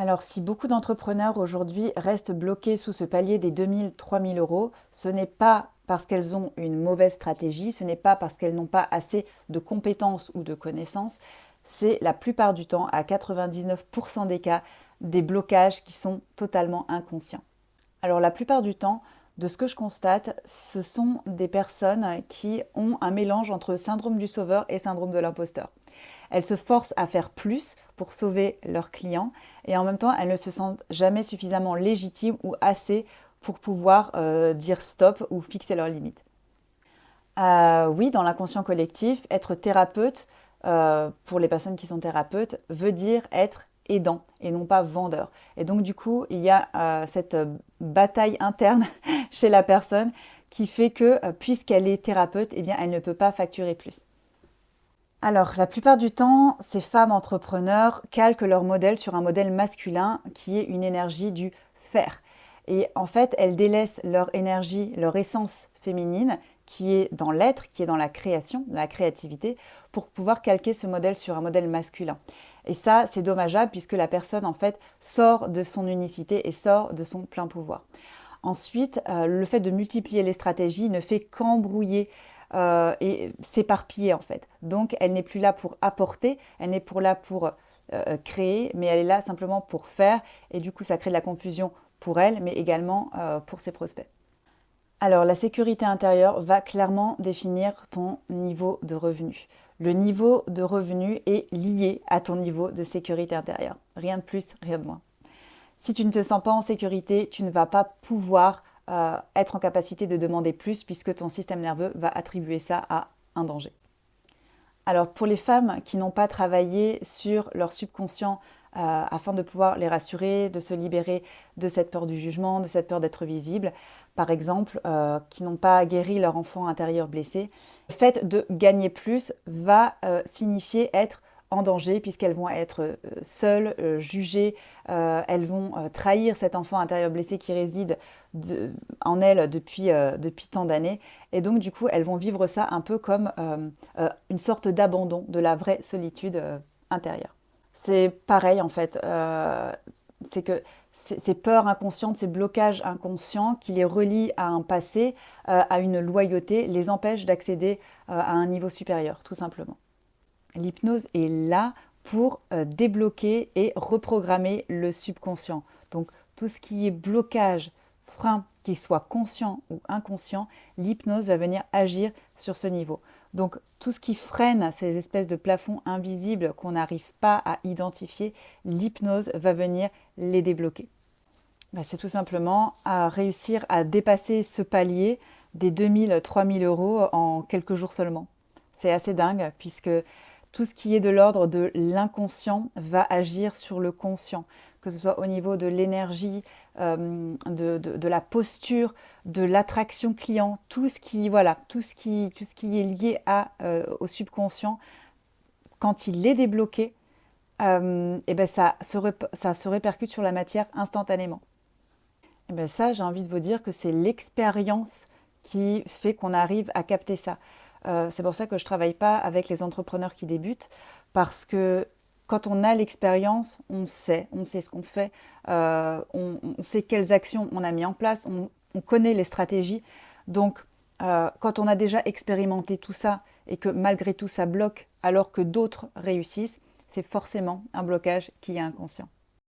Alors, si beaucoup d'entrepreneurs aujourd'hui restent bloqués sous ce palier des 2 000, 3 000 euros, ce n'est pas parce qu'elles ont une mauvaise stratégie, ce n'est pas parce qu'elles n'ont pas assez de compétences ou de connaissances, c'est la plupart du temps, à 99% des cas, des blocages qui sont totalement inconscients. Alors la plupart du temps, de ce que je constate, ce sont des personnes qui ont un mélange entre syndrome du sauveur et syndrome de l'imposteur. Elles se forcent à faire plus pour sauver leurs clients et en même temps, elles ne se sentent jamais suffisamment légitimes ou assez pour pouvoir dire stop ou fixer leurs limites. Oui, dans l'inconscient collectif, être thérapeute, pour les personnes qui sont thérapeutes, veut dire être aidant et non pas vendeur. Et donc du coup, il y a cette bataille interne chez la personne qui fait que, puisqu'elle est thérapeute, eh bien, elle ne peut pas facturer plus. Alors, la plupart du temps, ces femmes entrepreneurs calquent leur modèle sur un modèle masculin qui est une énergie du faire. Et en fait, elles délaissent leur énergie, leur essence féminine, qui est dans l'être, qui est dans la création, la créativité, pour pouvoir calquer ce modèle sur un modèle masculin. Et ça, c'est dommageable puisque la personne, en fait, sort de son unicité et sort de son plein pouvoir. Ensuite, le fait de multiplier les stratégies ne fait qu'embrouiller et s'éparpiller en fait. Donc elle n'est plus là pour apporter, elle n'est plus là pour créer, mais elle est là simplement pour faire. Et du coup, ça crée de la confusion pour elle, mais également pour ses prospects. Alors, la sécurité intérieure va clairement définir ton niveau de revenu. Le niveau de revenu est lié à ton niveau de sécurité intérieure. Rien de plus, rien de moins. Si tu ne te sens pas en sécurité, tu ne vas pas pouvoir être en capacité de demander plus puisque ton système nerveux va attribuer ça à un danger. Alors pour les femmes qui n'ont pas travaillé sur leur subconscient afin de pouvoir les rassurer, de se libérer de cette peur du jugement, de cette peur d'être visible, par exemple, qui n'ont pas guéri leur enfant intérieur blessé, le fait de gagner plus va signifier être en danger puisqu'elles vont être seules, jugées, elles vont trahir cet enfant intérieur blessé qui réside en elles depuis tant d'années. Et donc du coup, elles vont vivre ça un peu comme une sorte d'abandon de la vraie solitude intérieure. C'est pareil en fait, c'est que ces peurs inconscientes, ces blocages inconscients qui les relient à un passé, à une loyauté, les empêchent d'accéder à un niveau supérieur, tout simplement. L'hypnose est là pour débloquer et reprogrammer le subconscient. Donc tout ce qui est blocage, frein, qu'il soit conscient ou inconscient, l'hypnose va venir agir sur ce niveau. Donc tout ce qui freine ces espèces de plafonds invisibles qu'on n'arrive pas à identifier, l'hypnose va venir les débloquer. C'est tout simplement à réussir à dépasser ce palier des 2 000, 3 000 euros en quelques jours seulement. C'est assez dingue puisque tout ce qui est de l'ordre de l'inconscient va agir sur le conscient, que ce soit au niveau de l'énergie, de la posture, de l'attraction client, tout ce qui est lié au subconscient, quand il est débloqué, et ben ça se répercute sur la matière instantanément. Et ben ça, j'ai envie de vous dire que c'est l'expérience qui fait qu'on arrive à capter ça. C'est pour ça que je ne travaille pas avec les entrepreneurs qui débutent, parce que quand on a l'expérience, on sait ce qu'on fait, on sait quelles actions on a mis en place, on connaît les stratégies. Donc, quand on a déjà expérimenté tout ça et que malgré tout ça bloque alors que d'autres réussissent, c'est forcément un blocage qui est inconscient.